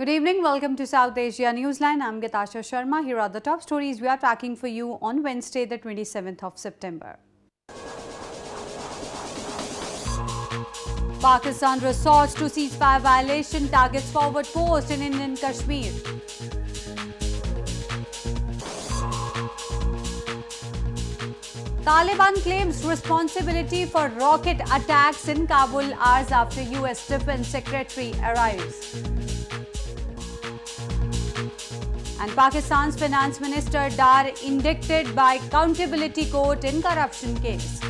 Good evening. Welcome to South Asia Newsline. I'm Asia Sharma. Here are the top stories we are tracking for you on Wednesday, the 27th of September. Pakistan resorts to ceasefire violation, targets forward post in Indian Kashmir. Taliban claims responsibility for rocket attacks in Kabul hours after US Defense Secretary arrives. And Pakistan's Finance Minister Dar indicted by Accountability Court in corruption case.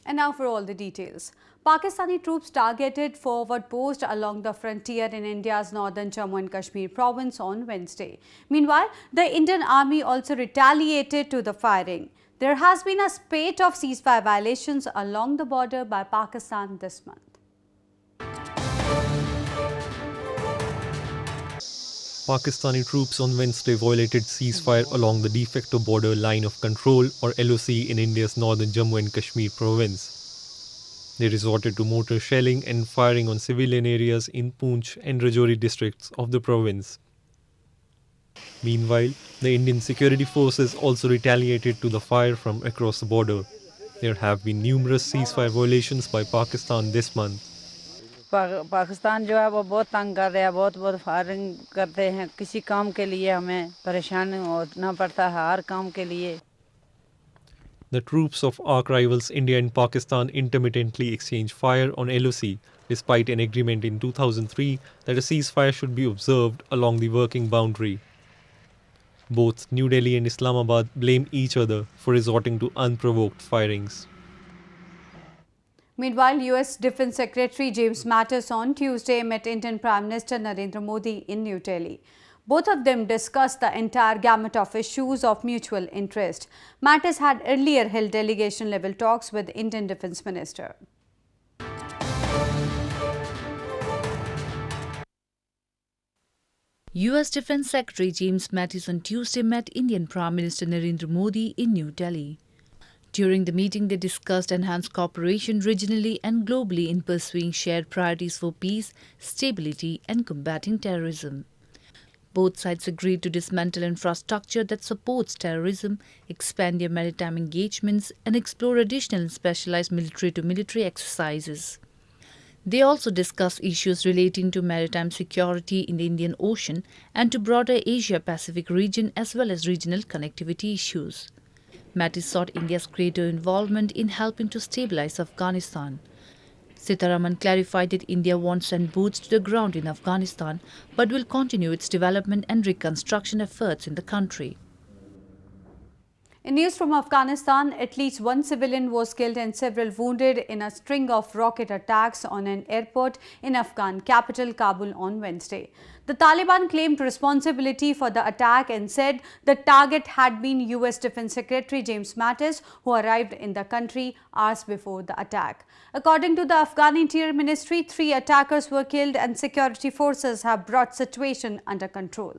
And now for all the details. Pakistani troops targeted forward post along the frontier in India's northern Jammu and Kashmir province on Wednesday. Meanwhile, the Indian Army also retaliated to the firing. There has been a spate of ceasefire violations along the border by Pakistan this month. Pakistani troops on Wednesday violated ceasefire along the de facto border line of control or LOC in India's northern Jammu and Kashmir province. They resorted to mortar shelling and firing on civilian areas in Poonch and Rajouri districts of the province. Meanwhile, the Indian security forces also retaliated to the fire from across the border. There have been numerous ceasefire violations by Pakistan this month. Pakistan जो है वो बहुत तंग कर रहा है, बहुत firing करते हैं। किसी काम के लिए हमें परेशान होना पड़ता है, हर काम के लिए। The troops of arch rivals India and Pakistan intermittently exchange fire on LOC, despite an agreement in 2003 that a ceasefire should be observed along the working boundary. Both New Delhi and Islamabad blame each other for resorting to unprovoked firings. Meanwhile, US Defense Secretary James Mattis on Tuesday met Indian Prime Minister Narendra Modi in New Delhi. Both of them discussed the entire gamut of issues of mutual interest. Mattis had earlier held delegation-level talks with Indian Defense Minister. US Defense Secretary James Mattis on Tuesday met Indian Prime Minister Narendra Modi in New Delhi. During the meeting, they discussed enhanced cooperation regionally and globally in pursuing shared priorities for peace, stability and combating terrorism. Both sides agreed to dismantle infrastructure that supports terrorism, expand their maritime engagements and explore additional and specialized military-to-military exercises. They also discussed issues relating to maritime security in the Indian Ocean and to broader Asia-Pacific region as well as regional connectivity issues. Mattis sought India's greater involvement in helping to stabilize Afghanistan. Sitharaman clarified that India won't send boots to the ground in Afghanistan but will continue its development and reconstruction efforts in the country. In news from Afghanistan, at least one civilian was killed and several wounded in a string of rocket attacks on an airport in Afghan capital Kabul on Wednesday. The Taliban claimed responsibility for the attack and said the target had been US Defense Secretary James Mattis, who arrived in the country hours before the attack. According to the Afghan Interior Ministry, 3 attackers were killed and security forces have brought situation under control.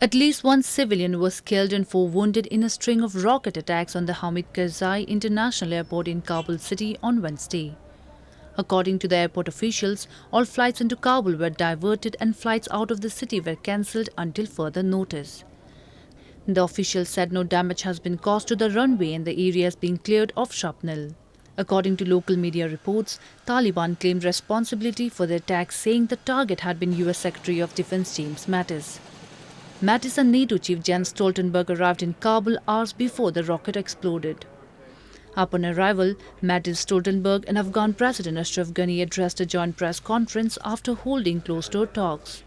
At least one civilian was killed and 4 wounded in a string of rocket attacks on the Hamid Karzai International Airport in Kabul city on Wednesday. According to the airport officials, all flights into Kabul were diverted and flights out of the city were cancelled until further notice. The officials said no damage has been caused to the runway and the area is being cleared of shrapnel. According to local media reports, Taliban claimed responsibility for the attack, saying the target had been US Secretary of Defense James Mattis. Mattis and NATO Chief Jens Stoltenberg arrived in Kabul hours before the rocket exploded. Upon arrival, Mattis, Stoltenberg and Afghan President Ashraf Ghani addressed a joint press conference after holding closed-door talks.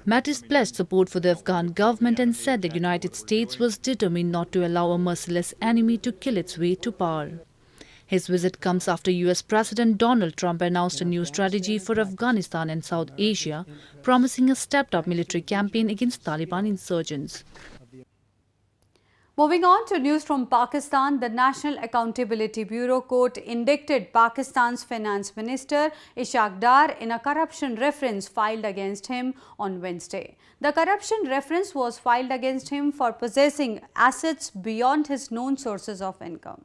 Mattis pledged support for the Afghan government and said the United States was determined not to allow a merciless enemy to kill its way to power. His visit comes after US President Donald Trump announced a new strategy for Afghanistan and South Asia, promising a stepped-up military campaign against Taliban insurgents. Moving on to news from Pakistan, the National Accountability Bureau court indicted Pakistan's Finance Minister Dar in a corruption reference filed against him on Wednesday. The corruption reference was filed against him for possessing assets beyond his known sources of income.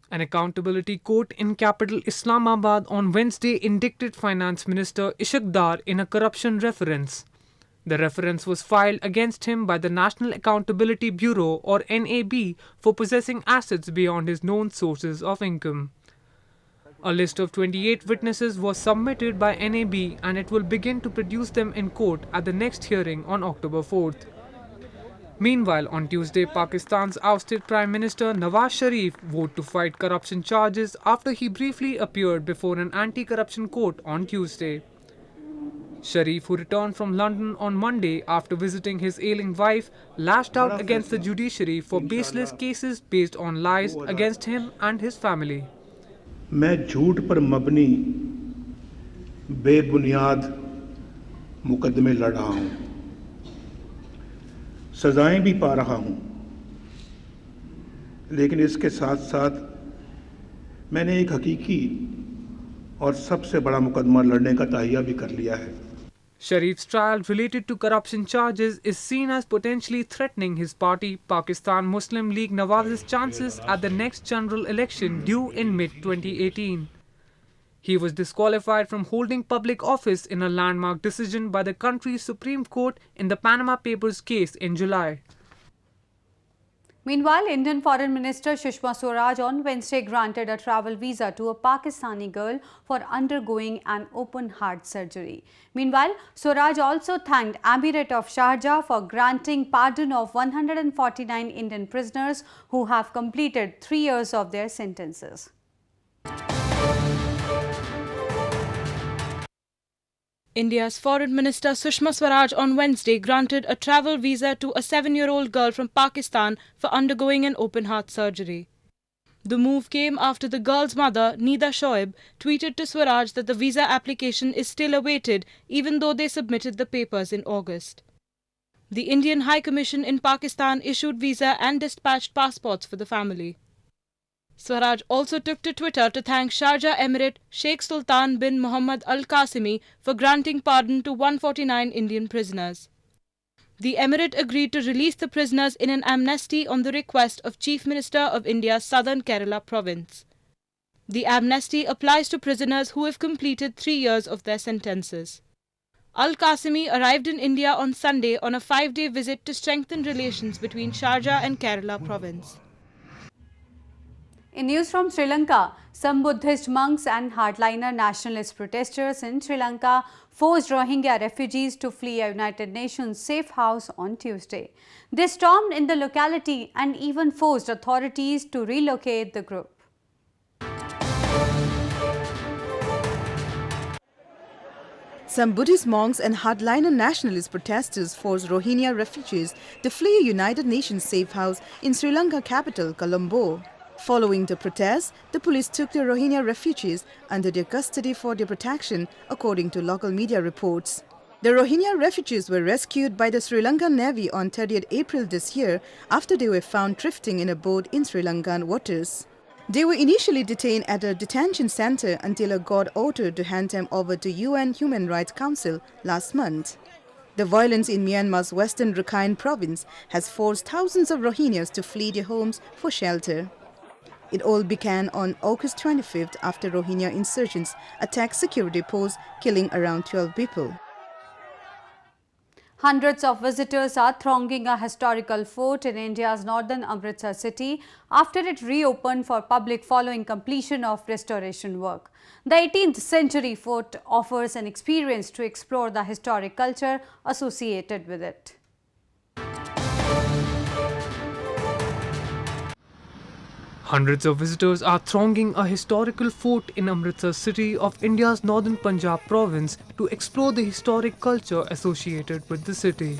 An accountability court in capital Islamabad on Wednesday indicted Finance Minister Dar in a corruption reference. The reference was filed against him by the National Accountability Bureau or NAB for possessing assets beyond his known sources of income. A list of 28 witnesses was submitted by NAB and it will begin to produce them in court at the next hearing on October 4th. Meanwhile, on Tuesday, Pakistan's ousted Prime Minister Nawaz Sharif vowed to fight corruption charges after he briefly appeared before an anti-corruption court on Tuesday. Sharif, who returned from London on Monday after visiting his ailing wife, lashed out against the judiciary for baseless cases based on lies against him and his family. मैं झूठ पर मबनी बेबुनियाद मुकदमे लड़ रहा हूं, सजाएं भी पा रहा हूं, लेकिन इसके साथ साथ मैंने एक हकीकी और सबसे बड़ा मुकदमा लड़ने का तहैया भी कर लिया है. Sharif's trial related to corruption charges is seen as potentially threatening his party, Pakistan Muslim League Nawaz's chances at the next general election due in mid-2018. He was disqualified from holding public office in a landmark decision by the country's Supreme Court in the Panama Papers case in July. Meanwhile, Indian Foreign Minister Sushma Swaraj on Wednesday granted a travel visa to a Pakistani girl for undergoing an open heart surgery. Meanwhile, Swaraj also thanked Emirate of Sharjah for granting pardon of 149 Indian prisoners who have completed 3 years of their sentences. India's Foreign Minister Sushma Swaraj on Wednesday granted a travel visa to a 7-year-old girl from Pakistan for undergoing an open heart surgery. The move came after the girl's mother, Nida Shoaib, tweeted to Swaraj that the visa application is still awaited even though they submitted the papers in August. The Indian High Commission in Pakistan issued visa and dispatched passports for the family. Swaraj also took to Twitter to thank Sharjah Emirate Sheikh Sultan bin Mohammed Al Qasimi for granting pardon to 149 Indian prisoners. The Emirate agreed to release the prisoners in an amnesty on the request of Chief Minister of India's Southern Kerala province. The amnesty applies to prisoners who have completed 3 years of their sentences. Al Qasimi arrived in India on Sunday on a 5-day visit to strengthen relations between Sharjah and Kerala province. In news from Sri Lanka, some Buddhist monks and hardliner nationalist protesters in Sri Lanka forced Rohingya refugees to flee a United Nations safe house on Tuesday. They stormed in the locality and even forced authorities to relocate the group. Some Buddhist monks and hardliner nationalist protesters forced Rohingya refugees to flee a United Nations safe house in Sri Lanka capital, Colombo. Following the protests, the police took the Rohingya refugees under their custody for their protection, according to local media reports. The Rohingya refugees were rescued by the Sri Lankan Navy on 30th April this year after they were found drifting in a boat in Sri Lankan waters. They were initially detained at a detention center until a court ordered to hand them over to UN Human Rights Council last month. The violence in Myanmar's western Rakhine province has forced thousands of Rohingyas to flee their homes for shelter. It all began on August 25th after Rohingya insurgents attacked security posts, killing around 12 people. Hundreds of visitors are thronging a historical fort in India's northern Amritsar city after it reopened for public following completion of restoration work. The 18th century fort offers an experience to explore the historic culture associated with it. Hundreds of visitors are thronging a historical fort in Amritsar city of India's northern Punjab province to explore the historic culture associated with the city.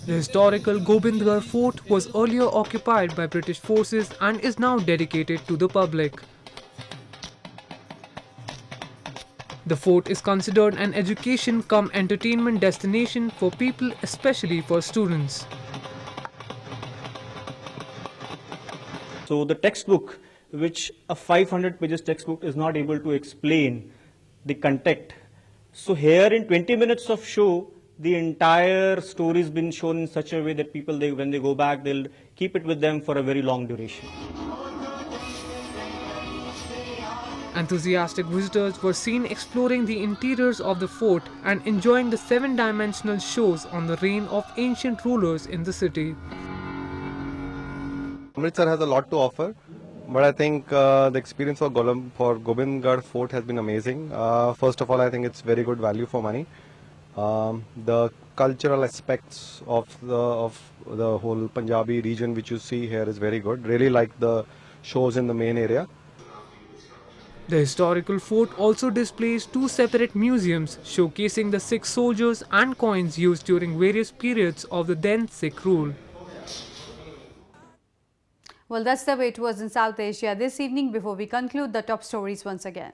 The historical Gobindgarh fort was earlier occupied by British forces and is now dedicated to the public. The fort is considered an education cum entertainment destination for people, especially for students. So the textbook, which a 500 pages textbook is not able to explain the context. So here in 20 minutes of show, the entire story has been shown in such a way that people, when they go back, they'll keep it with them for a very long duration. Enthusiastic visitors were seen exploring the interiors of the fort and enjoying the 7-dimensional shows on the reign of ancient rulers in the city. Amritsar has a lot to offer, but I think the experience for Gobindgarh Fort has been amazing. First of all, I think it's very good value for money. The cultural aspects of the whole Punjabi region which you see here is very good. Really like the shows in the main area. The historical fort also displays 2 separate museums showcasing the Sikh soldiers and coins used during various periods of the then Sikh rule. Well, that's the way it was in South Asia this evening. Before we conclude, the top stories once again.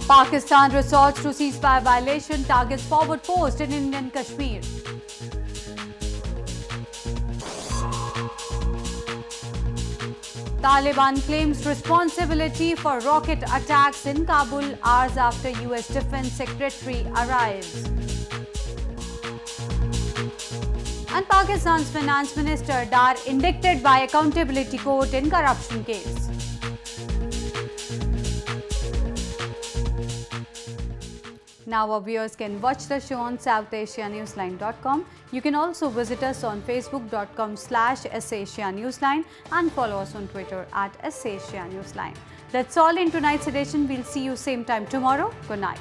Pakistan resorts to ceasefire violation, targets forward post in Indian Kashmir. Taliban claims responsibility for rocket attacks in Kabul hours after US Defense Secretary arrives. And Pakistan's Finance Minister Dar indicted by accountability court in corruption case. Now our viewers can watch the show on SouthAsiaNewsline.com. You can also visit us on Facebook.com/SAsiaNewsline and follow us on Twitter @SAsiaNewsline. That's all in tonight's edition. We'll see you same time tomorrow. Good night.